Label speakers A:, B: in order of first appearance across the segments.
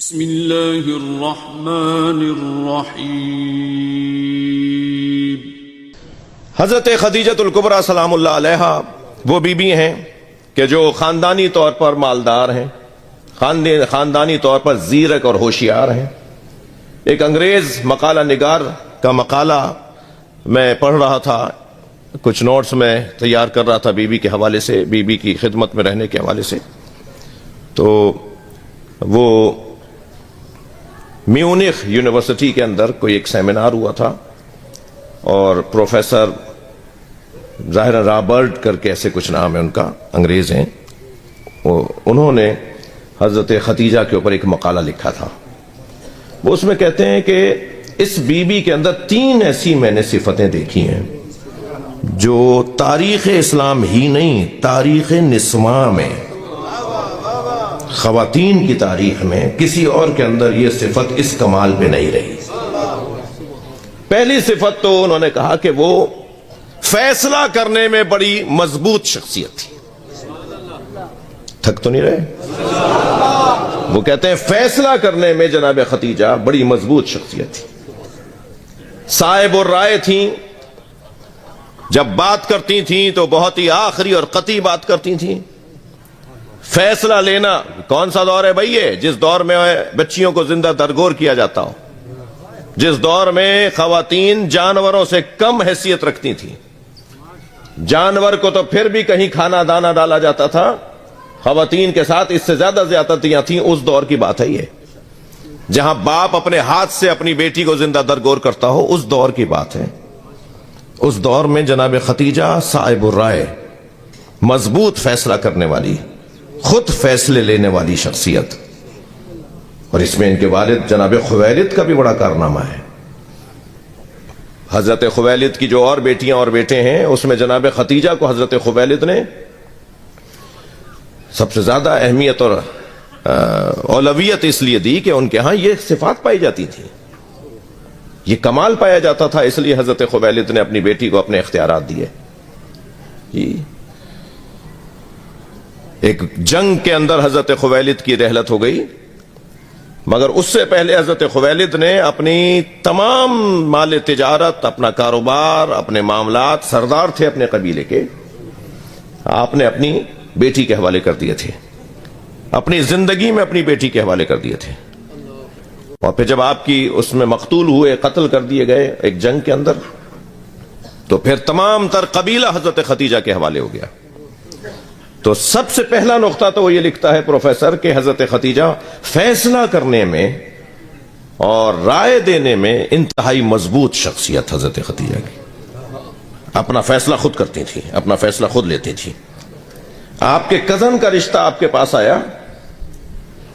A: بسم اللہ الرحمن الرحیم۔
B: حضرت خدیجۃ الکبریٰ سلام اللہ علیہا وہ بیوی ہیں کہ جو خاندانی طور پر مالدار ہیں، خاندانی طور پر زیرک اور ہوشیار ہیں۔ ایک انگریز مقالہ نگار کا مقالہ میں پڑھ رہا تھا، کچھ نوٹس میں تیار کر رہا تھا بیوی کے حوالے سے، بیوی کی خدمت میں رہنے کے حوالے سے۔ تو وہ میونخ یونیورسٹی کے اندر کوئی ایک سیمینار ہوا تھا، اور پروفیسر ظاہر رابرٹ کر کے ایسے کچھ نام ہے ان کا، انگریز ہیں، انہوں نے حضرت خدیجہ کے اوپر ایک مقالہ لکھا تھا۔ وہ اس میں کہتے ہیں کہ اس بیوی کے اندر 3 ایسی میں نے صفتیں دیکھی ہیں جو تاریخ اسلام ہی نہیں، تاریخ نسواں میں، خواتین کی تاریخ میں کسی اور کے اندر یہ صفت اس کمال پہ نہیں رہی۔ پہلی صفت تو انہوں نے کہا کہ وہ فیصلہ کرنے میں بڑی مضبوط شخصیت تھی۔ تھک تو نہیں رہے؟ وہ کہتے ہیں فیصلہ کرنے میں جناب خدیجہ بڑی مضبوط شخصیت تھی، صاحب الرائے تھیں، جب بات کرتی تھیں تو بہت ہی آخری اور قطعی بات کرتی تھیں۔ فیصلہ لینا، کون سا دور ہے بھائی یہ جس دور میں بچیوں کو زندہ درگور کیا جاتا ہو، جس دور میں خواتین جانوروں سے کم حیثیت رکھتی تھیں، جانور کو تو پھر بھی کہیں کھانا دانا ڈالا جاتا تھا، خواتین کے ساتھ اس سے زیادہ زیادتیاں تھیں۔ اس دور کی بات ہے یہ، جہاں باپ اپنے ہاتھ سے اپنی بیٹی کو زندہ درگور کرتا ہو، اس دور کی بات ہے۔ اس دور میں جناب خدیجہ صاحب الرائے، مضبوط فیصلہ کرنے والی، خود فیصلے لینے والی شخصیت، اور اس میں ان کے والد جناب خویلد کا بھی بڑا کارنامہ ہے۔ حضرت خویلد کی جو اور بیٹیاں اور بیٹے ہیں، اس میں جناب خدیجہ کو حضرت خویلد نے سب سے زیادہ اہمیت اور اولویت اس لیے دی کہ ان کے ہاں یہ صفات پائی جاتی تھی، یہ کمال پایا جاتا تھا، اس لیے حضرت خویلد نے اپنی بیٹی کو اپنے اختیارات دیے۔ ایک جنگ کے اندر حضرت خویلد کی رحلت ہو گئی، مگر اس سے پہلے حضرت خویلد نے اپنی تمام مال تجارت، اپنا کاروبار، اپنے معاملات، سردار تھے اپنے قبیلے کے، آپ نے اپنی بیٹی کے حوالے کر دیے تھے، اپنی زندگی میں اپنی بیٹی کے حوالے کر دیے تھے۔ اور پھر جب آپ کی اس میں مقتول ہوئے، قتل کر دیے گئے ایک جنگ کے اندر، تو پھر تمام تر قبیلہ حضرت خدیجہ کے حوالے ہو گیا۔ تو سب سے پہلا نقطہ تو وہ یہ لکھتا ہے پروفیسر کہ حضرت خدیجہ فیصلہ کرنے میں اور رائے دینے میں انتہائی مضبوط شخصیت حضرت خدیجہ کی، اپنا فیصلہ خود کرتی تھی، اپنا فیصلہ خود لیتی تھی۔ آپ کے کزن کا رشتہ آپ کے پاس آیا،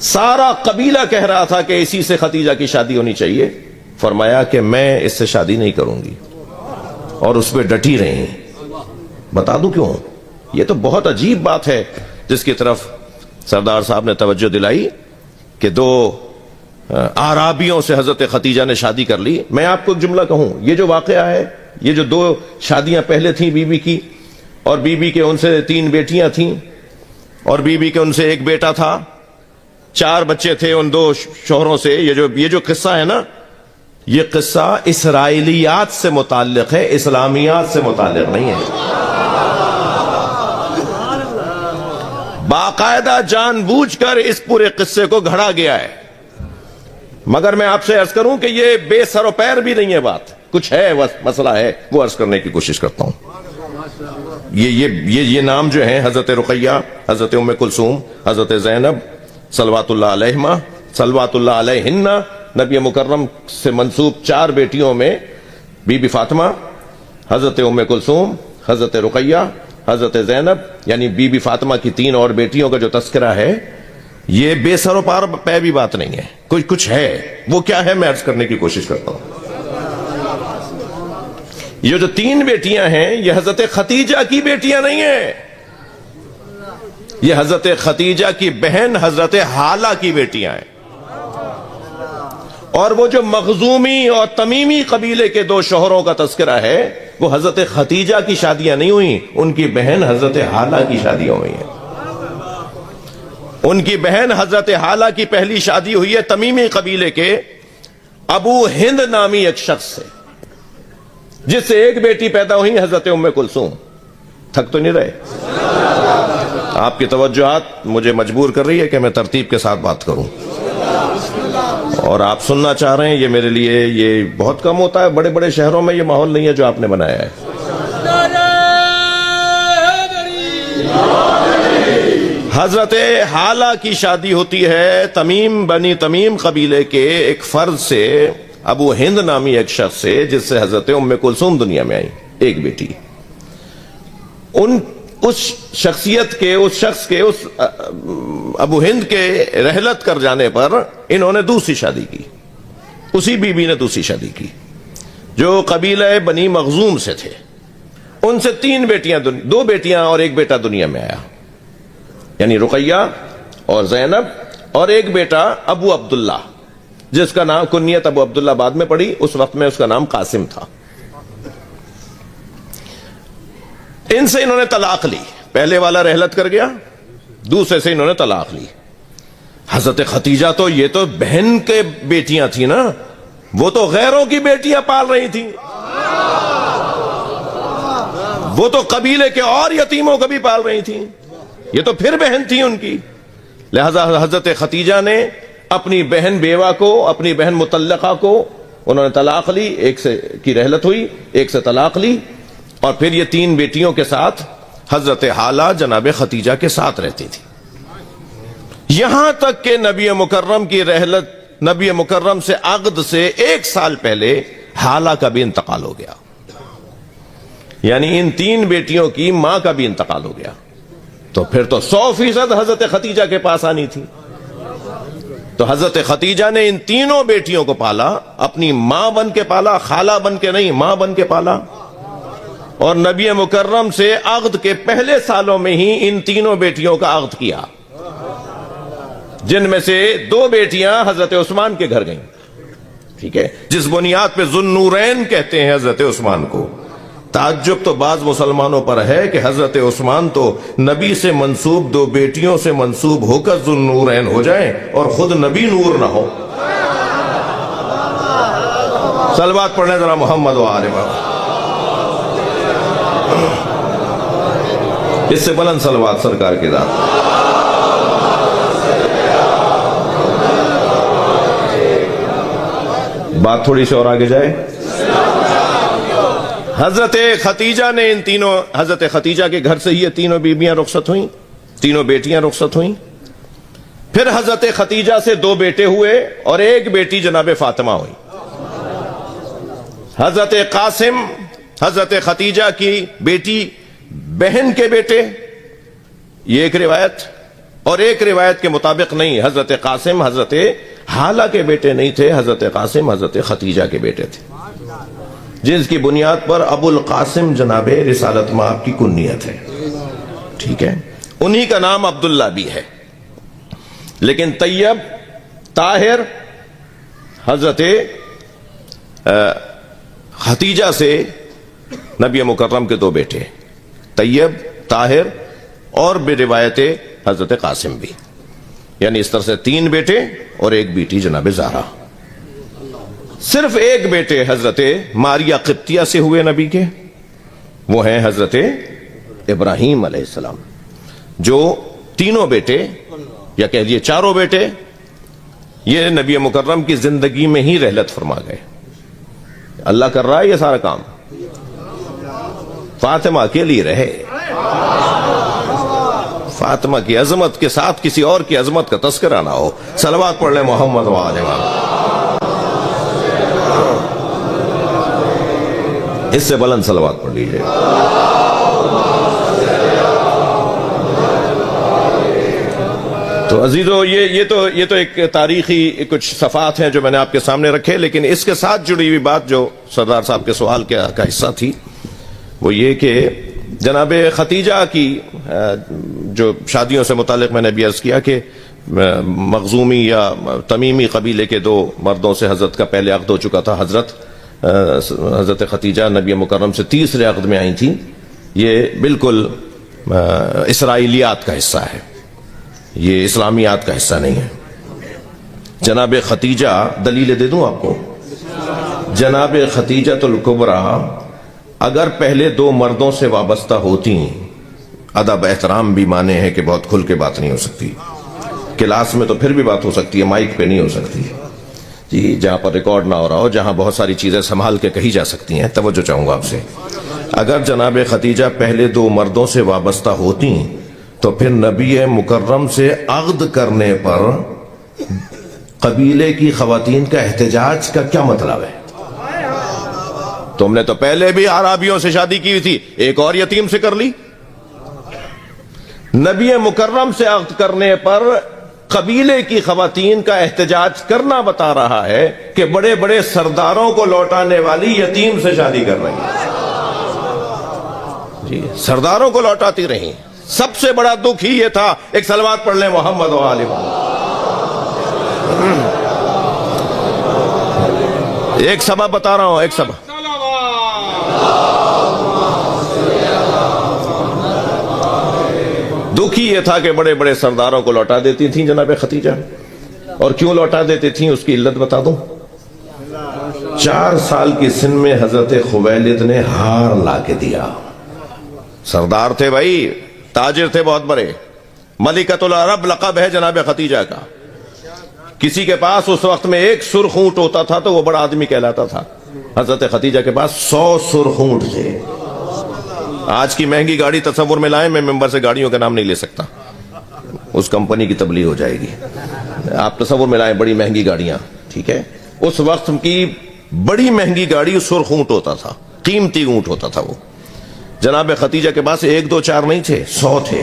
B: سارا قبیلہ کہہ رہا تھا کہ اسی سے خدیجہ کی شادی ہونی چاہیے، فرمایا کہ میں اس سے شادی نہیں کروں گی، اور اس پہ ڈٹی رہی۔ بتا دوں کیوں؟ یہ تو بہت عجیب بات ہے جس کی طرف سردار صاحب نے توجہ دلائی کہ 2 اعرابیوں سے حضرت خدیجہ نے شادی کر لی۔ میں آپ کو ایک جملہ کہوں، یہ جو واقعہ ہے، یہ جو 2 شادیاں پہلے تھیں بیوی کی، اور بیوی کے ان سے 3 بیٹیاں تھیں، اور بیوی کے ان سے 1 بیٹا تھا، 4 بچے تھے ان 2 شوہروں سے۔ یہ جو قصہ ہے نا، یہ قصہ اسرائیلیات سے متعلق ہے، اسلامیات سے متعلق نہیں ہے۔ باقاعدہ جان بوجھ کر اس پورے قصے کو گھڑا گیا ہے، مگر میں آپ سے عرض کروں کہ یہ بے سر و پیر بھی نہیں ہے، بات کچھ ہے، مسئلہ ہے، وہ عرض کرنے کی کوشش کرتا ہوں۔ یہ نام جو ہیں، حضرت رقیہ، حضرت ام کلثوم، حضرت زینب صلوات اللہ علیہما، صلوات اللہ علیہن، نبی مکرم سے منسوب 4 بیٹیوں میں بی بی فاطمہ، حضرت ام کلثوم، حضرت رقیہ، حضرت زینب، یعنی بی بی فاطمہ کی 3 اور بیٹیوں کا جو تذکرہ ہے، یہ بے سر و پے بھی بات نہیں ہے، کچھ ہے۔ وہ کیا ہے میں عرض کرنے کی کوشش کرتا ہوں۔ یہ جو 3 بیٹیاں ہیں، یہ حضرت خدیجہ کی بیٹیاں نہیں ہیں، یہ حضرت خدیجہ کی بہن حضرت حالہ کی بیٹیاں ہیں۔ اور وہ جو مخزومی اور تمیمی قبیلے کے 2 شوہروں کا تذکرہ ہے، وہ حضرت خدیجہ کی شادیاں نہیں ہوئیں، ان کی بہن حضرت حالہ کی شادیاں ہوئی ہیں۔ ان کی بہن حضرت حالہ کی پہلی شادی ہوئی ہے تمیمی قبیلے کے ابو ہند نامی ایک شخص سے، جس سے ایک بیٹی پیدا ہوئی حضرت ام کلثوم۔ تھک تو نہیں رہے؟ آپ کی توجہات مجھے مجبور کر رہی ہے کہ میں ترتیب کے ساتھ بات کروں، اور آپ سننا چاہ رہے ہیں، یہ میرے لیے یہ بہت کم ہوتا ہے، بڑے بڑے شہروں میں یہ ماحول نہیں ہے جو آپ نے بنایا ہے۔ حضرت حالہ کی شادی ہوتی ہے تمیم بنی تمیم قبیلے کے ایک فرد سے، ابو ہند نامی ایک شخص سے، جس سے حضرت ام کلثوم دنیا میں آئی، ایک بیٹی۔ اس شخصیت کے، اس شخص کے، اس ابو ہند کے رحلت کر جانے پر انہوں نے دوسری شادی کی، اسی بی نے دوسری شادی کی جو قبیلہ بنی مخزوم سے تھے۔ ان سے 3 بیٹیاں، 2 بیٹیاں اور ایک بیٹا دنیا میں آیا، یعنی رقیہ اور زینب، اور ایک بیٹا ابو عبداللہ، جس کا نام کنیت ابو عبداللہ بعد میں پڑی، اس وقت میں اس کا نام قاسم تھا۔ ان سے انہوں نے طلاق لی، پہلے والا رحلت کر گیا، دوسرے سے انہوں نے طلاق لی۔ حضرت ختیجہ تو یہ تو بہن کے بیٹیاں تھیں نا، وہ تو غیروں کی بیٹیاں پال رہی تھیں، وہ تو قبیلے کے اور یتیموں کو بھی پال رہی تھیں، یہ تو پھر بہن تھی ان کی۔ لہذا حضرت ختیجہ نے اپنی بہن بیوہ کو، اپنی بہن مطلقہ کو انہوں نے طلاق لی، ایک سے کی رحلت ہوئی، ایک سے طلاق لی، اور پھر یہ 3 بیٹیوں کے ساتھ حضرت حالہ جناب ختیجہ کے ساتھ رہتی تھی، یہاں تک کہ نبی مکرم کی رحلت، نبی مکرم سے عقد سے 1 سال پہلے حالہ کا بھی انتقال ہو گیا، یعنی ان 3 بیٹیوں کی ماں کا بھی انتقال ہو گیا، تو پھر تو 100% حضرت ختیجہ کے پاس آنی تھی۔ تو حضرت ختیجہ نے ان 3 بیٹیوں کو پالا، اپنی ماں بن کے پالا، خالہ بن کے نہیں، ماں بن کے پالا، اور نبی مکرم سے عقد کے پہلے سالوں میں ہی ان 3 بیٹیوں کا عقد کیا، جن میں سے 2 بیٹیاں حضرت عثمان کے گھر گئیں، ٹھیک ہے، جس بنیاد پہ ذو النورین کہتے ہیں حضرت عثمان کو۔ تعجب تو بعض مسلمانوں پر ہے کہ حضرت عثمان تو نبی سے منسوب 2 بیٹیوں سے منسوب ہو کر ذو النورین ہو جائیں اور خود نبی نور نہ ہو۔ صلوات پڑھنے ذرا محمد و آل محمد، اس سے بلند صلوات سرکار کی ذات۔ بات تھوڑی سی اور آگے جائے، حضرت ختیجہ نے ان 3، حضرت ختیجہ کے گھر سے ہی یہ 3 بیویاں رخصت ہوئیں، 3 بیٹیاں رخصت ہوئیں۔ پھر حضرت ختیجہ سے 2 بیٹے ہوئے اور ایک بیٹی جناب فاطمہ ہوئی۔ حضرت قاسم حضرت ختیجہ کی بیٹی بہن کے بیٹے، یہ ایک روایت، اور ایک روایت کے مطابق نہیں، حضرت قاسم حضرت حالہ کے بیٹے نہیں تھے، حضرت قاسم حضرت ختیجہ کے بیٹے تھے، جس کی بنیاد پر ابو القاسم جناب رسالت میں آپ کی کنیت ہے، ٹھیک ہے، انہی کا نام عبداللہ بھی ہے۔ لیکن طیب، طاہر، حضرت ختیجہ سے نبی مکرم کے 2 بیٹے، طیب، طاہر، اور بے روایت حضرت قاسم بھی، یعنی اس طرح سے 3 بیٹے اور ایک بیٹی جناب زہرا۔ صرف ایک بیٹے حضرت ماریہ قبطیہ سے ہوئے نبی کے، وہ ہیں حضرت ابراہیم علیہ السلام، جو 3 بیٹے یا کہہ لیے 4 بیٹے یہ نبی مکرم کی زندگی میں ہی رحلت فرما گئے۔ اللہ کر رہا ہے یہ سارا کام، فاطمہ اکیلی رہے۔ فاطمہ کی عظمت کے ساتھ کسی اور کی عظمت کا تذکرہ نہ ہو۔ صلوات پڑھ لیں محمد و آل محمد۔ اس سے بلند صلوات پڑھ لیجئے۔ تو عزیزو، یہ تو ایک تاریخی کچھ صفحات ہیں جو میں نے آپ کے سامنے رکھے، لیکن اس کے ساتھ جڑی ہوئی بات جو سردار صاحب کے سوال کا حصہ تھی وہ یہ کہ جناب ختیجہ کی جو شادیوں سے متعلق میں نے بھی عرض کیا کہ مخزومی یا تمیمی قبیلے کے 2 مردوں سے حضرت کا پہلے عقد ہو چکا تھا۔ حضرت ختیجہ نبی مکرم سے تیسرے عقد میں آئی تھیں۔ یہ بالکل اسرائیلیات کا حصہ ہے، یہ اسلامیات کا حصہ نہیں ہے۔ جناب ختیجہ، دلیل دے دوں آپ کو، جناب ختیجہ الکبریٰ اگر پہلے دو مردوں سے وابستہ ہوتی، ادب احترام بھی مانے ہیں کہ بہت کھل کے بات نہیں ہو سکتی، کلاس میں تو پھر بھی بات ہو سکتی ہے، مائک پہ نہیں ہو سکتی جی، جہاں پر ریکارڈ نہ ہو رہا ہو، جہاں بہت ساری چیزیں سنبھال کے کہی جا سکتی ہیں۔ توجہ چاہوں گا آپ سے، اگر جناب ختیجہ پہلے دو مردوں سے وابستہ ہوتی تو پھر نبی مکرم سے عقد کرنے پر قبیلے کی خواتین کا احتجاج کا کیا مطلب ہے؟ تم نے تو پہلے بھی اعرابیوں سے شادی کی ہوئی تھی، ایک اور یتیم سے کر لی۔ نبی مکرم سے عقد کرنے پر قبیلے کی خواتین کا احتجاج کرنا بتا رہا ہے کہ بڑے بڑے سرداروں کو لوٹانے والی یتیم سے شادی کر رہی ہے جی، سرداروں کو لوٹاتی رہی۔ سب سے بڑا دکھ ہی یہ تھا، ایک صلوات پڑھ لیں محمد و آل محمد۔ ایک سبب بتا رہا ہوں، ایک سبب، دکھ ہی یہ تھا کہ بڑے بڑے سرداروں کو لوٹا دیتی تھیں جناب ختیجہ۔ اور کیوں لوٹا دیتی تھیں اس کی علت بتا دوں۔ 4 سال کی سن میں حضرت خویلد نے ہار لا کے دیا۔ سردار تھے بھائی، تاجر تھے بہت بڑے، ملکۃ العرب لقب ہے جناب ختیجہ کا۔ کسی کے پاس اس وقت میں ایک سرخ اونٹ ہوتا تھا تو وہ بڑا آدمی کہلاتا تھا۔ حضرت ختیجہ کے پاس 100 سرخ اونٹ تھے۔ آج کی مہنگی گاڑی تصور میں لائیں، میں ممبر سے گاڑیوں کا نام نہیں لے سکتا، اس کمپنی کی تبلیغ ہو جائے گی۔ آپ تصور میں لائیں بڑی مہنگی گاڑیاں، ٹھیک ہے، اس وقت کی بڑی مہنگی گاڑی سرخ اونٹ ہوتا تھا، قیمتی اونٹ ہوتا تھا وہ۔ جناب ختیجہ کے پاس 1 2 4 نہیں تھے، 100 تھے۔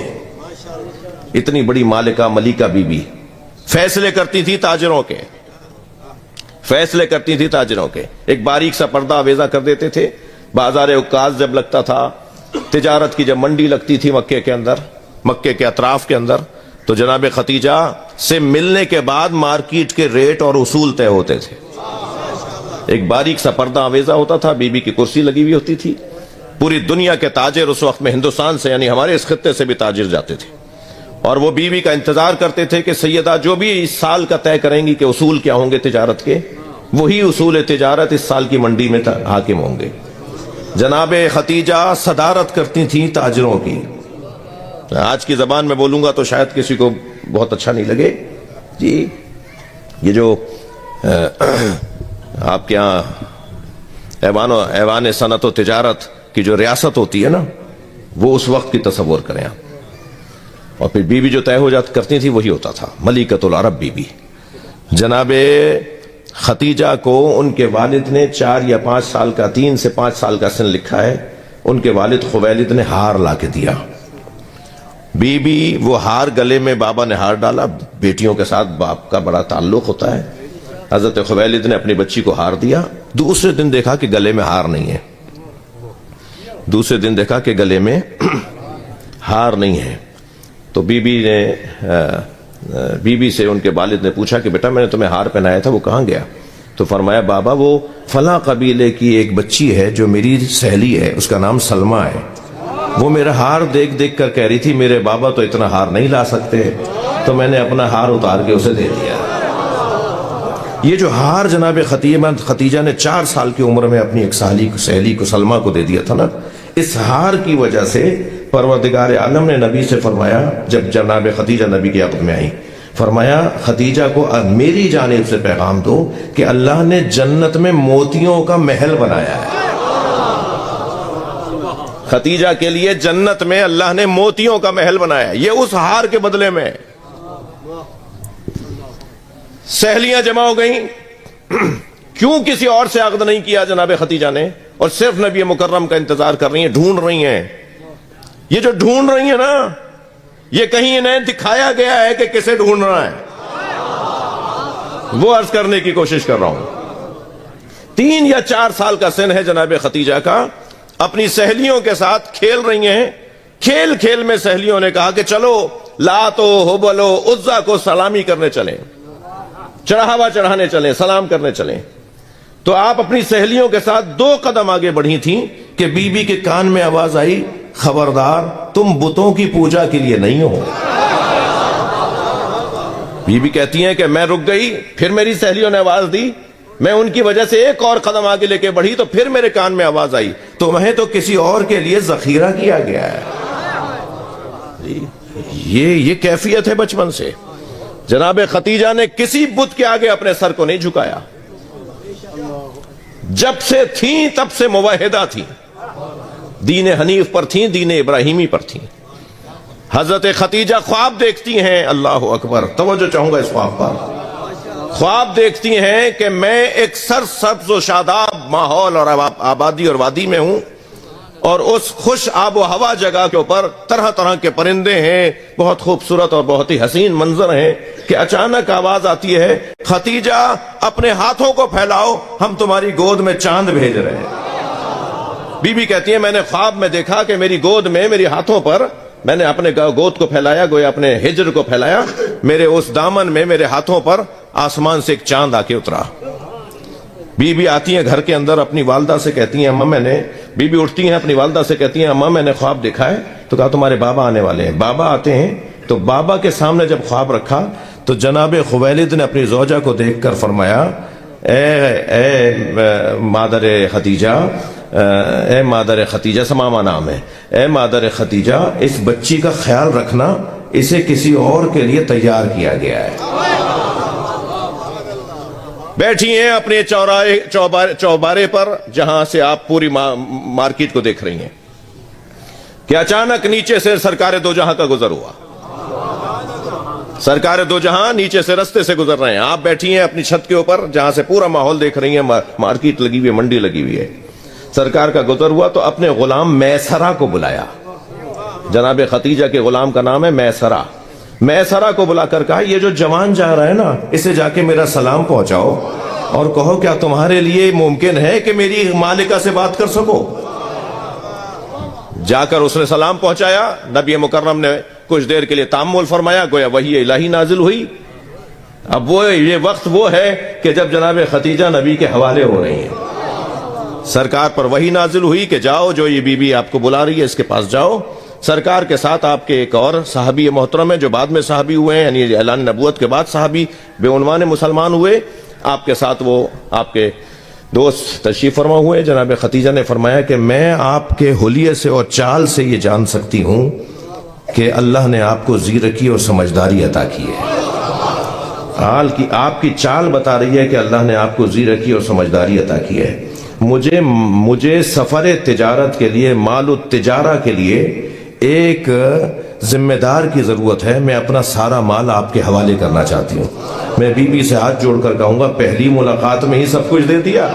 B: اتنی بڑی مالکہ ملیکہ بی بی فیصلے کرتی تھی تاجروں کے، فیصلے کرتی تھی تاجروں کے۔ ایک باریک سا پردہ آویزہ کر دیتے تھے۔ بازار عکاظ جب لگتا تھا، تجارت کی جب منڈی لگتی تھی مکے کے اندر، مکے کے اطراف کے اندر، تو جناب ختیجہ سے ملنے کے بعد مارکیٹ کے ریٹ اور اصول طے ہوتے تھے۔ ایک باریک سا پردہ آویزہ ہوتا تھا، بی بی کی کرسی لگی ہوئی ہوتی تھی۔ پوری دنیا کے تاجر اس وقت میں ہندوستان سے، یعنی ہمارے اس خطے سے بھی تاجر جاتے تھے، اور وہ بیوی کا انتظار کرتے تھے کہ سیدہ جو بھی اس سال کا طے کریں گی کہ اصول کیا ہوں گے تجارت کے، وہی اصول تجارت اس سال کی منڈی میں حاکم ہوں گے۔ جناب ختیجہ صدارت کرتی تھیں تاجروں کی۔ آج کی زبان میں بولوں گا تو شاید کسی کو بہت اچھا نہیں لگے جی، یہ جو آپ کے یہاں ایوان صنعت و تجارت کی جو ریاست ہوتی ہے نا، وہ اس وقت کی تصور کریں آپ، اور پھر بیوی جو طے ہو جاتی کرتی تھی وہی ہوتا تھا، ملکۃ العرب بیوی۔ جناب ختیجہ کو ان کے والد نے 4 یا 5 سال کا، 3 سے 5 سال کا سن لکھا ہے، ان کے والد خویلد نے ہار لا کے دیا۔ بی بی وہ ہار گلے میں، بابا نے ہار ڈالا، بیٹیوں کے ساتھ باپ کا بڑا تعلق ہوتا ہے۔ حضرت خویلد نے اپنی بچی کو ہار دیا، دوسرے دن دیکھا کہ گلے میں ہار نہیں ہے، دوسرے دن دیکھا کہ گلے میں ہار نہیں ہے۔ تو بی بی سے ان کے والد نے پوچھا کہ بیٹا میں نے تمہیں ہار پہنایا تھا، وہ کہاں گیا؟ تو فرمایا بابا وہ فلاں قبیلے کی ایک بچی ہے جو میری سہیلی ہے، اس کا نام سلمہ ہے، وہ میرا ہار دیکھ دیکھ کر کہہ رہی تھی میرے بابا تو اتنا ہار نہیں لا سکتے، تو میں نے اپنا ہار اتار کے اسے دے دیا۔ یہ جو ہار جناب ختیجہ نے 4 سال کی عمر میں اپنی ایک سہیلی کو سلمہ کو دے دیا تھا نا، اس ہار کی وجہ سے پروردگار عالم نے نبی سے فرمایا، جب جناب ختیجہ نبی کی عقد میں آئی، فرمایا ختیجہ کو میری جانب سے پیغام دو کہ اللہ نے جنت میں موتیوں کا محل بنایا ہے۔ ختیجہ کے لیے جنت میں اللہ نے موتیوں کا محل بنایا ہے، یہ اس ہار کے بدلے میں۔ سہیلیاں جمع ہو گئیں، کیوں کسی اور سے عقد نہیں کیا جناب ختیجہ نے، اور صرف نبی مکرم کا انتظار کر رہی ہیں، ڈھونڈ رہی ہیں۔ یہ جو ڈھونڈ رہی ہیں نا، یہ کہیں انہیں دکھایا گیا ہے کہ کسے ڈھونڈ رہا ہے، وہ عرض کرنے کی کوشش کر رہا ہوں۔ 3 یا 4 سال کا سن ہے جناب ختیجہ کا، اپنی سہیلیوں کے ساتھ کھیل رہی ہیں۔ کھیل کھیل میں سہیلیوں نے کہا کہ چلو لات و حبل و عزا کو سلامی کرنے چلیں، چڑھاوا چڑھانے چلیں، سلام کرنے چلیں۔ تو آپ اپنی سہیلیوں کے ساتھ 2 قدم آگے بڑھی تھیں کہ بی بی کے کان میں آواز آئی، خبردار تم بتوں کی پوجا کے لیے نہیں ہو۔ بی بی کہتی ہیں کہ میں رک گئی، پھر میری سہیلیوں نے آواز دی، میں ان کی وجہ سے ایک اور قدم آگے لے کے بڑھی تو پھر میرے کان میں آواز آئی، تمہیں تو کسی اور کے لیے ذخیرہ کیا گیا ہے۔ یہ کیفیت ہے بچپن سے۔ جناب خدیجہ نے کسی بت کے آگے اپنے سر کو نہیں جھکایا، جب سے تھیں تب سے موحدہ تھیں، دین حنیف پر تھیں، دین ابراہیمی پر تھیں۔ حضرت خدیجہ خواب دیکھتی ہیں، اللہ اکبر، توجہ چاہوں گا اس خواب پر۔ خواب دیکھتی ہیں کہ میں ایک سرسبز و شاداب ماحول اور آبادی اور وادی میں ہوں، اور اس خوش آب و ہوا جگہ کے اوپر طرح طرح کے پرندے ہیں، بہت خوبصورت اور بہت ہی حسین منظر ہیں، کہ اچانک آواز آتی ہے، خدیجہ اپنے ہاتھوں کو پھیلاؤ، ہم تمہاری گود میں چاند بھیج رہے ہیں۔ بی بی کہتی ہے میں نے خواب میں دیکھا کہ میری گود میں، میری ہاتھوں پر، میں نے اپنے گود کو پھیلایا، گویا اپنے ہجر کو پھیلایا، میرے اس دامن میں، میرے ہاتھوں پر آسمان سے ایک چاند آ کے اترا۔ بی بی آتی ہیں گھر کے اندر، اپنی والدہ سے کہتی ہیں اماں بی بی اٹھتی ہیں اپنی والدہ سے کہتی ہیں اماں میں نے خواب دیکھا ہے، تو کہا تمہارے بابا آنے والے ہیں۔ بابا آتے ہیں تو بابا کے سامنے جب خواب رکھا تو جناب خویلد نے اپنی زوجہ کو دیکھ کر فرمایا، اے مادر خدیجہ، اے مادر خدیجہ، سمامہ نام ہے، اے مادر خدیجہ، اس بچی کا خیال رکھنا، اسے کسی اور کے لیے تیار کیا گیا ہے۔ بیٹھی ہیں اپنے چوبارے پر، جہاں سے آپ پوری مارکیٹ کو دیکھ رہی ہیں، کہ اچانک نیچے سے سرکار دو جہاں کا گزر ہوا۔ سرکار دو جہاں نیچے سے رستے سے گزر رہے ہیں، آپ بیٹھی ہیں اپنی چھت کے اوپر جہاں سے پورا ماحول دیکھ رہی ہیں، مارکیٹ لگی ہوئی ہے، منڈی لگی ہوئی ہے۔ سرکار کا گزر ہوا تو اپنے غلام میسرہ کو بلایا، جناب خدیجہ کے غلام کا نام ہے میسرہ۔ میسرہ کو بلا کر کہا یہ جو جوان جا رہا ہے نا، اسے جا کے میرا سلام پہنچاؤ اور کہو کیا تمہارے لیے ممکن ہے کہ میری مالکہ سے بات کر سکو؟ جا کر اس نے سلام پہنچایا، نبی مکرم نے کچھ دیر کے لیے تامل فرمایا، گویا وحی الہی نازل ہوئی۔ اب یہ وقت وہ ہے کہ جب جناب خدیجہ نبی کے حوالے ہو رہی ہیں، سرکار پر وحی نازل ہوئی کہ جاؤ، جو یہ بی بی آپ کو بلا رہی ہے اس کے پاس جاؤ۔ سرکار کے ساتھ آپ کے ایک اور صحابی محترم ہیں جو بعد میں صحابی ہوئے ہیں، یعنی اعلان نبوت کے بعد صحابی بے عنوان مسلمان ہوئے، آپ کے ساتھ وہ آپ کے دوست تشریف فرما ہوئے۔ جناب خدیجہ نے فرمایا کہ میں آپ کے حلیے سے اور چال سے یہ جان سکتی ہوں کہ اللہ نے آپ کو زیرکی اور سمجھداری عطا کی ہے۔ آپ کی چال بتا رہی ہے کہ اللہ نے آپ کو زیرکی اور سمجھداری عطا کی ہے۔ مجھے سفر تجارت کے لیے، مال التجارہ کے لیے ایک ذمہ دار کی ضرورت ہے، میں اپنا سارا مال آپ کے حوالے کرنا چاہتی ہوں۔ میں بی بی سے ہاتھ جوڑ کر کہوں گا پہلی ملاقات میں ہی سب کچھ دے دیا۔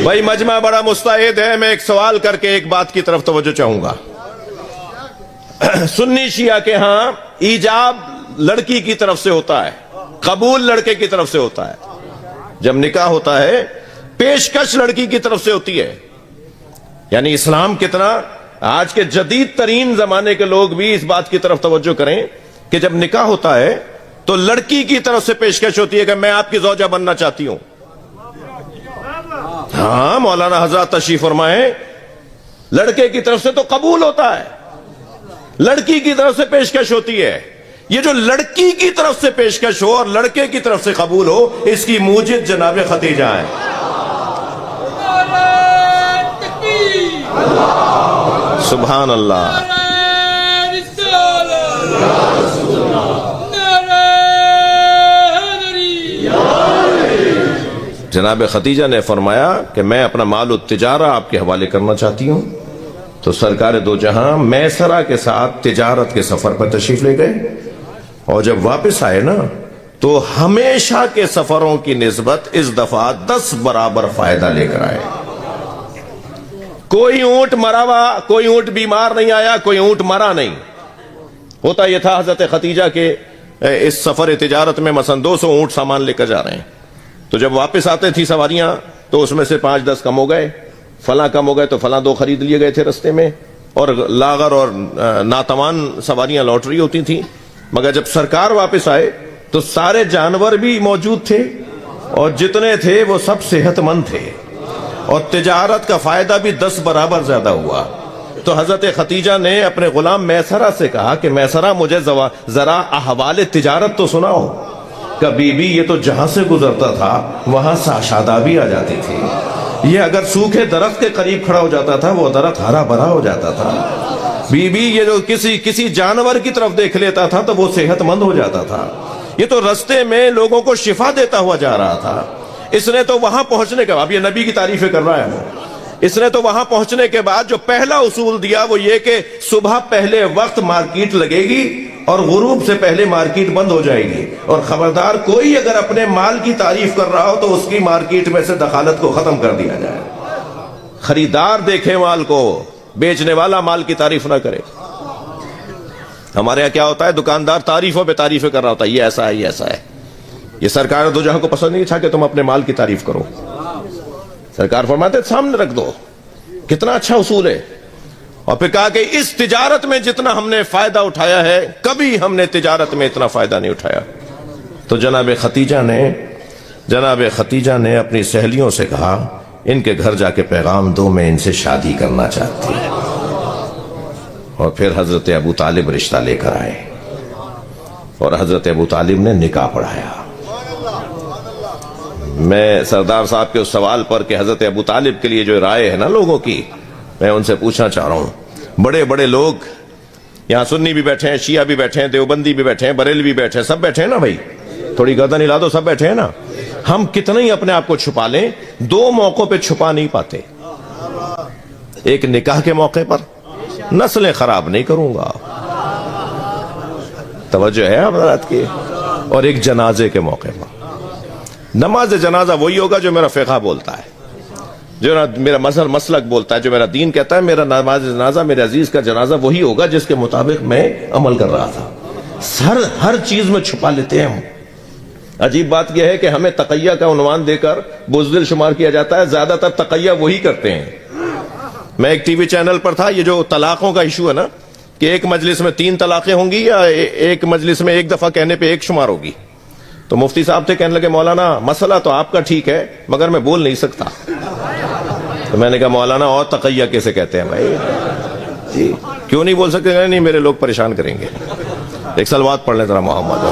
B: بھائی مجمع بڑا مستعد ہے، میں ایک سوال کر کے ایک بات کی طرف توجہ چاہوں گا۔ سنی شیعہ کے ہاں ایجاب لڑکی کی طرف سے ہوتا ہے، قبول لڑکے کی طرف سے ہوتا ہے۔ جب نکاح ہوتا ہے پیشکش لڑکی کی طرف سے ہوتی ہے۔ یعنی اسلام کتنا، آج کے جدید ترین زمانے کے لوگ بھی اس بات کی طرف توجہ کریں کہ جب نکاح ہوتا ہے تو لڑکی کی طرف سے پیشکش ہوتی ہے کہ میں آپ کی زوجہ بننا چاہتی ہوں۔ ہاں مولانا حضرات تشریف فرمائیں، لڑکے کی طرف سے تو قبول ہوتا ہے، لڑکی کی طرف سے پیشکش ہوتی ہے۔ یہ جو لڑکی کی طرف سے پیشکش ہو اور لڑکے کی طرف سے قبول ہو، اس کی موجد جناب خدیجہ ہے۔ سبحان اللہ۔ جناب خدیجہ نے فرمایا کہ میں اپنا مال التجارہ آپ کے حوالے کرنا چاہتی ہوں۔ تو سرکار دو جہاں میسرہ کے ساتھ تجارت کے سفر پر تشریف لے گئے، اور جب واپس آئے نا تو ہمیشہ کے سفروں کی نسبت اس دفعہ 10 برابر فائدہ لے کر آئے۔ کوئی اونٹ مرا ہوا، کوئی اونٹ بیمار نہیں آیا، کوئی اونٹ مرا نہیں۔ ہوتا یہ تھا حضرت خدیجہ کے اس سفر تجارت میں مثلا 200 اونٹ سامان لے کر جا رہے ہیں، تو جب واپس آتے تھی سواریاں تو اس میں سے 5-10 کم ہو گئے، فلاں کم ہو گئے تو فلاں 2 خرید لیے گئے تھے رستے میں، اور لاغر اور ناتوان سواریاں لوٹ رہی ہوتی تھیں۔ مگر جب سرکار واپس آئے تو سارے جانور بھی موجود تھے اور جتنے تھے وہ سب صحت مند تھے اور تجارت کا فائدہ بھی 10 برابر زیادہ ہوا. تو حضرت خدیجہ نے اپنے غلام میسرہ سے کہا کہ میسرہ مجھے ذرا احوال تجارت تو سناؤ. کہ بی بی یہ تو جہاں سے گزرتا تھا وہاں شادابی آ جاتی تھی. یہ اگر سوکھے درخت کے قریب کھڑا ہو جاتا تھا وہ درخت ہرا بھرا ہو جاتا تھا. بی بی یہ جو کسی جانور کی طرف دیکھ لیتا تھا تو وہ صحت مند ہو جاتا تھا. یہ تو رستے میں لوگوں کو شفا دیتا ہوا جا رہا تھا. اس نے تو وہاں پہنچنے کے بعد، یہ نبی کی تعریفیں کر رہا ہے، اس نے تو وہاں پہنچنے کے بعد جو پہلا اصول دیا وہ یہ کہ صبح پہلے وقت مارکیٹ لگے گی اور غروب سے پہلے مارکیٹ بند ہو جائے گی. اور خبردار کوئی اگر اپنے مال کی تعریف کر رہا ہو تو اس کی مارکیٹ میں سے دخالت کو ختم کر دیا جائے. خریدار دیکھے مال کو، بیچنے والا مال کی تعریف نہ کرے. ہمارے یہاں کیا ہوتا ہے، دکاندار تعریفوں پہ تعریفیں کر رہا ہوتا ہے، یہ ایسا ہے یہ ایسا ہے. یہ سرکار دو جہاں کو پسند نہیں تھا کہ تم اپنے مال کی تعریف کرو. سرکار فرماتے سامنے رکھ دو، کتنا اچھا اصول ہے. اور پھر کہا کہ اس تجارت میں جتنا ہم نے فائدہ اٹھایا ہے کبھی ہم نے تجارت میں اتنا فائدہ نہیں اٹھایا. تو جناب خدیجہ نے اپنی سہیلیوں سے کہا ان کے گھر جا کے پیغام دو، میں ان سے شادی کرنا چاہتی ہوں. اور پھر حضرت ابو طالب رشتہ لے کر آئے اور حضرت ابو طالب نے نکاح پڑھایا. میں سردار صاحب کے اس سوال پر کہ حضرت ابو طالب کے لیے جو رائے ہے نا لوگوں کی، میں ان سے پوچھنا چاہ رہا ہوں. بڑے بڑے لوگ یہاں سنی بھی بیٹھے ہیں، شیعہ بھی بیٹھے ہیں، دیوبندی بھی بیٹھے ہیں، بریلوی بھی بیٹھے ہیں، سب بیٹھے ہیں نا بھائی، تھوڑی گردن ہلا دو، سب بیٹھے ہیں نا. ہم کتنے ہی اپنے آپ کو چھپا لیں، دو موقعوں پہ چھپا نہیں پاتے. ایک نکاح کے موقع پر، نسلیں خراب نہیں کروں گا، توجہ ہے حضرات کی، اور ایک جنازے کے موقع پر. نماز جنازہ وہی ہوگا جو میرا فقہ بولتا ہے، جو میرا مسلک بولتا ہے، جو میرا دین کہتا ہے. میرا نماز جنازہ، میرے عزیز کا جنازہ وہی ہوگا جس کے مطابق میں عمل کر رہا تھا. ہر چیز میں چھپا لیتے ہیں ہم. عجیب بات یہ ہے کہ ہمیں تقیہ کا عنوان دے کر بزدل شمار کیا جاتا ہے. زیادہ تر تقیہ وہی کرتے ہیں. میں ایک ٹی وی چینل پر تھا، یہ جو طلاقوں کا ایشو ہے نا، کہ ایک مجلس میں 3 طلاقیں ہوں گی یا ایک مجلس میں ایک دفعہ کہنے پہ 1 شمار ہوگی. تو مفتی صاحب تھے، کہنے لگے مولانا مسئلہ تو آپ کا ٹھیک ہے مگر میں بول نہیں سکتا. تو میں نے کہا مولانا اور تقیہ کیسے کہتے ہیں بھائی؟ جی کیوں نہیں بول سکتے؟ نہیں میرے لوگ پریشان کریں گے. ایک صلوات پڑھ لیں ذرا محمد.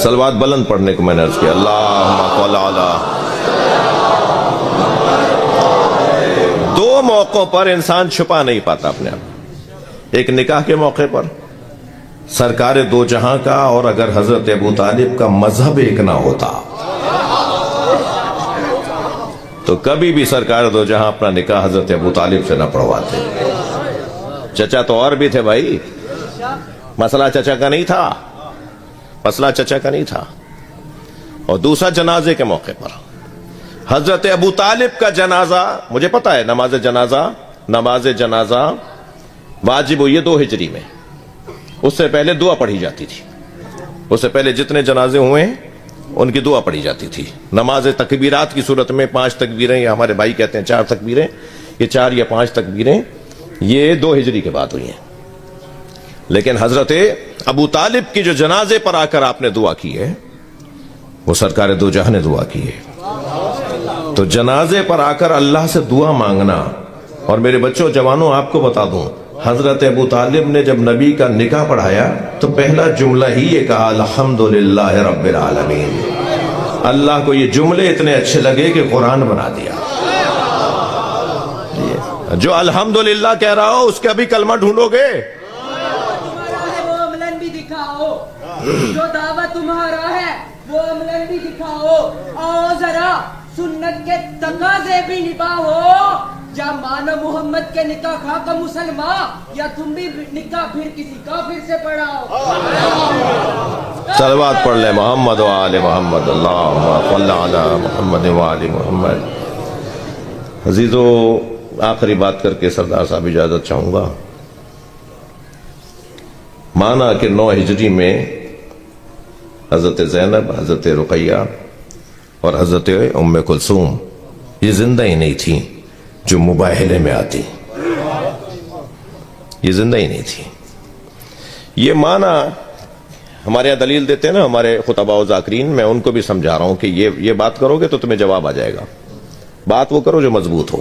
B: صلوات بلند پڑھنے کو میں نے عرض کیا. اللہم صل علی. دو موقعوں پر انسان چھپا نہیں پاتا اپنے آپ. ایک نکاح کے موقع پر سرکار دو جہاں کا، اور اگر حضرت ابو طالب کا مذہب ایک نہ ہوتا تو کبھی بھی سرکار دو جہاں اپنا نکاح حضرت ابو طالب سے نہ پڑھواتے. چچا تو اور بھی تھے بھائی، مسئلہ چچا کا نہیں تھا، مسئلہ چچا کا نہیں تھا. اور دوسرا جنازے کے موقع پر حضرت ابو طالب کا جنازہ، مجھے پتا ہے نماز جنازہ واجب ہوئی ہے 2 ہجری میں. اس سے پہلے دعا پڑھی جاتی تھی. اس سے پہلے جتنے جنازے ہوئے ہیں ان کی دعا پڑھی جاتی تھی. نماز تکبیرات کی صورت میں 5 تکبیریں، یا ہمارے بھائی کہتے ہیں 4 تکبیریں، یہ 4 یا 5 تکبیریں یہ 2 ہجری کے بعد ہوئی ہیں. لیکن حضرت ابو طالب کی جو جنازے پر آ کر آپ نے دعا کی ہے وہ سرکار دو جہاں نے دعا کی ہے. تو جنازے پر آ کر اللہ سے دعا مانگنا. اور میرے بچوں جوانوں آپ کو بتا دوں، حضرت ابو طالب نے جب نبی کا نکاح پڑھایا تو پہلا جملہ ہی یہ کہا الحمدللہ رب العالمین. اللہ کو یہ جملے اتنے اچھے لگے کہ قرآن بنا دیا. جو الحمدللہ کہہ رہا ہو اس کا بھی کلمہ ڈھونڈو گے.
C: وہ عملاً بھی دکھاؤ، جو دعویٰ تمہارا ہے وہ عملاً بھی دکھاؤ. اور ذرا سنت کے تقاضے بھی نبھاؤ. یا مانا محمد کے نکاح خواہ کا مسلمان، یا تم بھی نکاح پھر کسی کافر سے پڑھاؤ.
B: صلوات پڑھ لیں محمد و آل محمد. اللہم صل علی محمد و آل محمد. عزیزو آخری بات کر کے سردار صاحب اجازت چاہوں گا. مانا کہ 9 ہجری میں حضرت زینب، حضرت رقیہ اور حضرت ام کلثوم یہ زندہ ہی نہیں تھی جو مباہلے میں آتی. یہ زندہ ہی نہیں تھی. یہ مانا ہمارے یہاں دلیل دیتے ہیں نا ہمارے خطباء و ذاکرین، میں ان کو بھی سمجھا رہا ہوں کہ یہ بات کرو گے تو تمہیں جواب آ جائے گا. بات وہ کرو جو مضبوط ہو.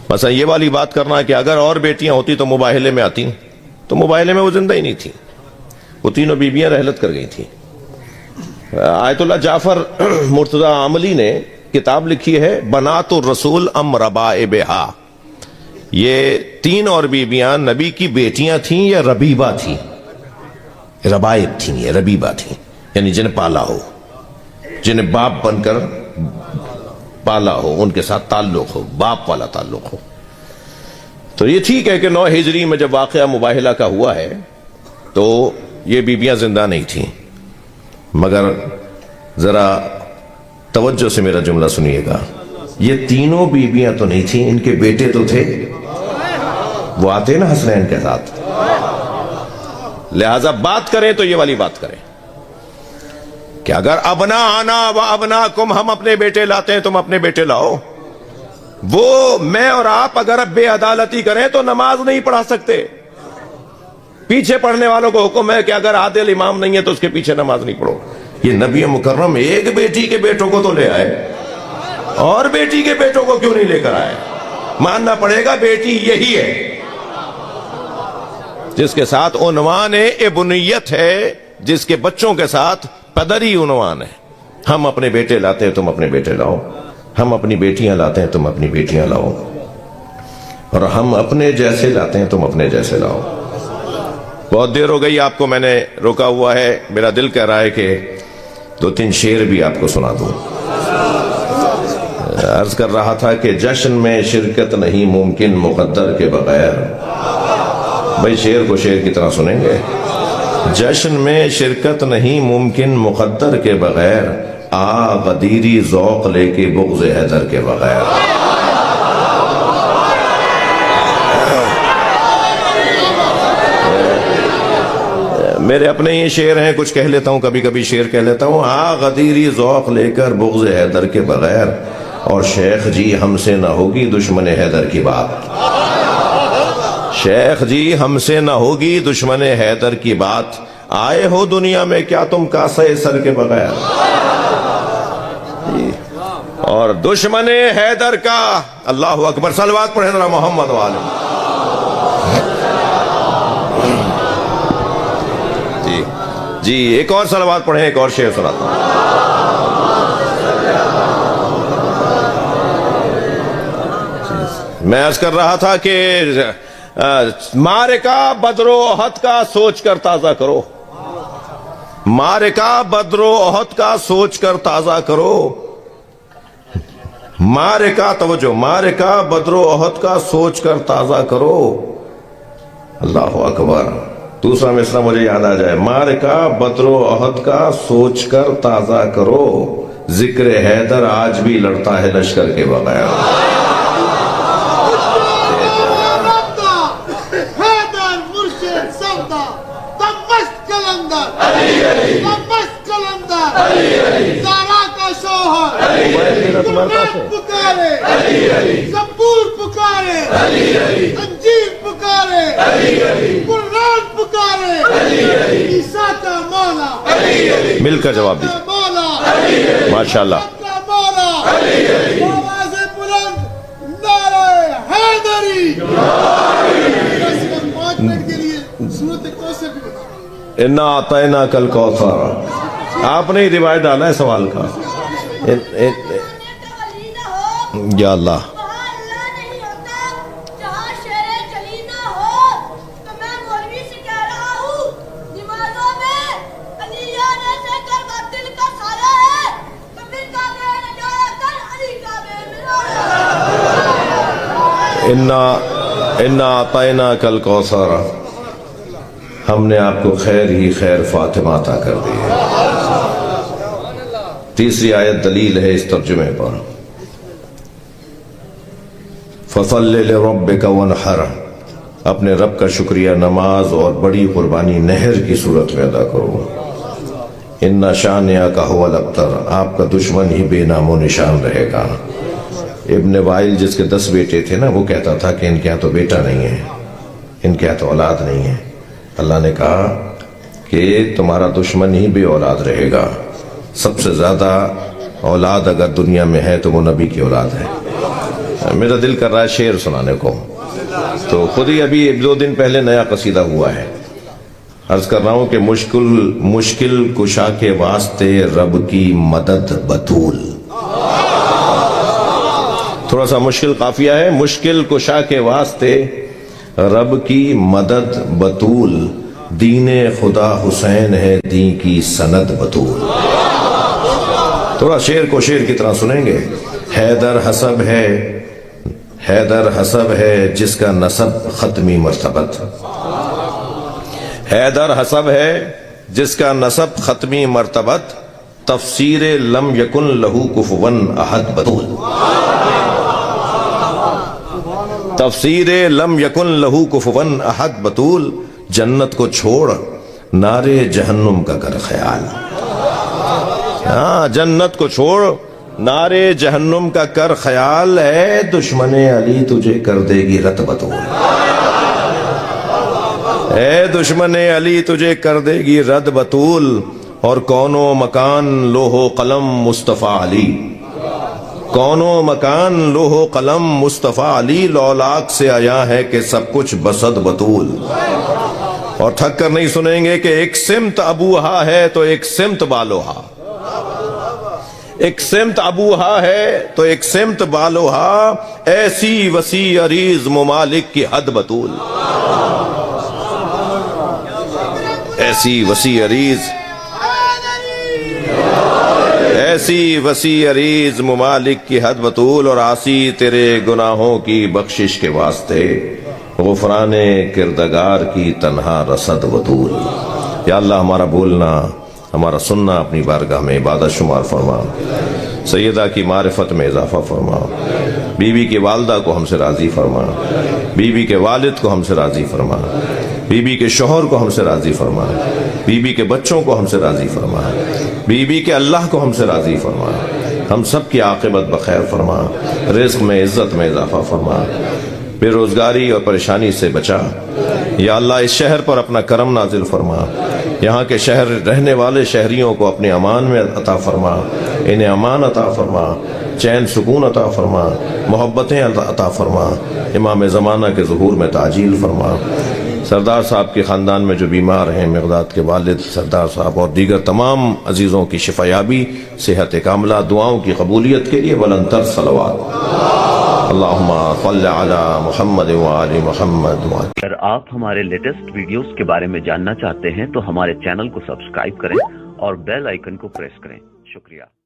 B: مثلا یہ والی بات کرنا کہ اگر اور بیٹیاں ہوتی تو مباہلے میں آتی، تو مباہلے میں وہ زندہ ہی نہیں تھی، وہ تینوں بیویاں رحلت کر گئی تھیں. آیت اللہ جعفر مرتضی عاملی نے کتاب لکھی ہے بنات الرسول ام ربائبہا. یہ تین اور بیویاں نبی کی بیٹیاں تھیں یا ربیبہ تھیں؟ ربائب تھیں، یہ ربیبہ تھیں، یعنی جنہیں پالا ہو، جنہیں باپ بن کر پالا ہو، ان کے ساتھ تعلق ہو، باپ والا تعلق ہو. تو یہ ٹھیک ہے کہ 9 ہجری میں جب واقعہ مباہلہ کا ہوا ہے تو یہ بیویاں زندہ نہیں تھیں، مگر ذرا توجہ سے میرا جملہ سنیے گا. یہ تینوں بیویاں تو نہیں تھیں، ان کے بیٹے تو تھے، وہ آتے نا حسنین کے ساتھ. لہذا بات کریں تو یہ والی بات کریں کہ اگر ابنا آنا و ابنا کم، ہم اپنے بیٹے لاتے ہیں تم اپنے بیٹے لاؤ. وہ میں اور آپ اگر اب بے عدالتی کریں تو نماز نہیں پڑھا سکتے. پیچھے پڑھنے والوں کو حکم ہے کہ اگر عادل امام نہیں ہے تو اس کے پیچھے نماز نہیں پڑھو. یہ نبی مکرم ایک بیٹی کے بیٹوں کو تو لے آئے، اور بیٹی کے بیٹوں کو کیوں نہیں لے کر آئے؟ ماننا پڑے گا بیٹی یہی ہے جس کے ساتھ عنوان ابنیت ہے، جس کے بچوں کے ساتھ پدری عنوان ہے. ہم اپنے بیٹے لاتے ہیں تم اپنے بیٹے لاؤ، ہم اپنی بیٹیاں لاتے ہیں تم اپنی بیٹیاں لاؤ، اور ہم اپنے جیسے لاتے ہیں تم اپنے جیسے لاؤ. بہت دیر ہو گئی آپ کو میں نے روکا ہوا ہے، میرا دل کہہ رہا ہے کہ 2-3 شعر بھی آپ کو سنا دوں. عرض کر رہا تھا کہ جشن میں شرکت نہیں ممکن مقدر کے بغیر. بھائی شعر کو شعر کی طرح سنیں گے. جشن میں شرکت نہیں ممکن مقدر کے بغیر، آ غدیری ذوق لے کے بغض حیدر کے بغیر. میرے اپنے یہ شعر ہیں، کچھ کہہ لیتا ہوں، کبھی کبھی شعر کہہ لیتا ہوں. آ غدیری ذوق لے کر بغض حیدر کے بغیر، اور شیخ جی ہم سے نہ ہوگی دشمن حیدر کی بات. شیخ جی ہم سے نہ ہوگی دشمن حیدر کی بات، آئے ہو دنیا میں کیا تم کاسے سر کے بغیر. اور دشمن حیدر کا، اللہ اکبر، صلوات پڑھیں ذرا محمد والے. جی ایک اور صلوات پڑھیں، ایک اور شعر سناتا ہوں. میں عرض کر رہا تھا کہ معرکہ بدر و احد کا سوچ کر تازہ کرو، معرکہ بدر و احد کا سوچ کر تازہ کرو. معرکہ، توجہ، معرکہ بدر و احد کا سوچ کر تازہ کرو. اللہ اکبر. دوسرا مصرع مجھے یاد آ جائے، معرکہ بدر و احد کا سوچ کر تازہ کرو، ذکر حیدر آج بھی لڑتا ہے لشکر کے بغیر. مل کر جواب دیجیے. ماشاءاللہ. انا اعطیناک الکوثر، آپ نے ہی روایت ڈالا ہے سوال کا. یا اللہ، انا اعطیناک الکوثر، ہم نے آپ کو خیر ہی خیر فاطمہ عطا کر دی ہے. تیسری آیت دلیل ہے اس ترجمے پر. فصل لربک وانحر، اپنے رب کا شکریہ نماز اور بڑی قربانی نہر کی صورت میں ادا کرو. ان شانئک ھو الابتر، آپ کا دشمن ہی بے نام و نشان رہے گا. ابن وائل جس کے 10 بیٹے تھے نا، وہ کہتا تھا کہ ان کے ہاں تو بیٹا نہیں ہے، ان کے ہاں تو اولاد نہیں ہے. اللہ نے کہا کہ تمہارا دشمن ہی بے اولاد رہے گا. سب سے زیادہ اولاد اگر دنیا میں ہے تو وہ نبی کی اولاد ہے. میرا دل کر رہا ہے شعر سنانے کو، تو خود ہی ابھی 1-2 دن پہلے نیا قصیدہ ہوا ہے. عرض کر رہا ہوں کہ مشکل کشا کے واسطے رب کی مدد بطول. تھوڑا سا مشکل قافیہ ہے. مشکل کشا کے واسطے رب کی مدد بطول، دین خدا حسین ہے دین کی سند بطول. تھوڑا شعر کو شعر کی طرح سنیں گے. حیدر حسب ہے جس کا نسب ختمی مرتبت. حیدر حسب ہے جس کا نسب ختمی مرتبت، تفسیر لم یکن لہو کفوا احد بطول. تفسیر لم یکن لہو کفوا احد بطول. جنت کو چھوڑ نارے جہنم کا کر خیال. ہاں، جنت کو چھوڑ نارے جہنم کا کر خیال. ہے دشمن علی تجھے کر دے گی رت بطول. اے دشمن علی تجھے کر دے گی رد بطول. اور کون و مکان لوح و قلم مصطفیٰ علی. کون و مکان لوح و قلم مصطفیٰ علی. لولاک سے آیا ہے کہ سب کچھ بسد بطول. اور تھک کر نہیں سنیں گے کہ ایک سمت ابوہا ہے تو ایک سمت بالوہا. ایک سمت ابوہا ہے تو ایک سمت بالوہا. ایسی وسیع عریض ممالک کی حد بطول. ایسی وسیع عریض ممالک کی حد بطول. اور آسی تیرے گناہوں کی بخشش کے واسطے غفران کردگار کی تنہا رسد بطول. یا اللہ ہمارا بولنا ہمارا سننا اپنی بارگاہ میں عبادت شمار فرما. سیدہ کی معرفت میں اضافہ فرما. بیوی کی والدہ کو ہم سے راضی فرما. بیوی کے والد کو ہم سے راضی فرما. بیوی کے شوہر کو ہم سے راضی فرما. بیوی کے بچوں کو ہم سے راضی فرما. بیوی کے اللہ کو ہم سے راضی فرما. ہم سب کی عاقبت بخیر فرما. رزق میں عزت میں اضافہ فرما. بے روزگاری اور پریشانی سے بچا. یا اللہ اس شہر پر اپنا کرم نازل فرما. یہاں کے شہر رہنے والے شہریوں کو اپنے امان میں عطا فرما. انہیں امان عطا فرما. چین سکون عطا فرما. محبتیں عطا فرما. امام زمانہ کے ظہور میں تعجیل فرما. سردار صاحب کے خاندان میں جو بیمار ہیں، مقداد کے والد سردار صاحب اور دیگر تمام عزیزوں کی شفایابی، صحت کاملہ، دعاؤں کی قبولیت کے لیے بلندتر صلوات. اللہم صل علی محمد وآل محمد.
D: اگر آپ ہمارے لیٹسٹ ویڈیوز کے بارے میں جاننا چاہتے ہیں تو ہمارے چینل کو سبسکرائب کریں اور بیل آئیکن کو پریس کریں. شکریہ.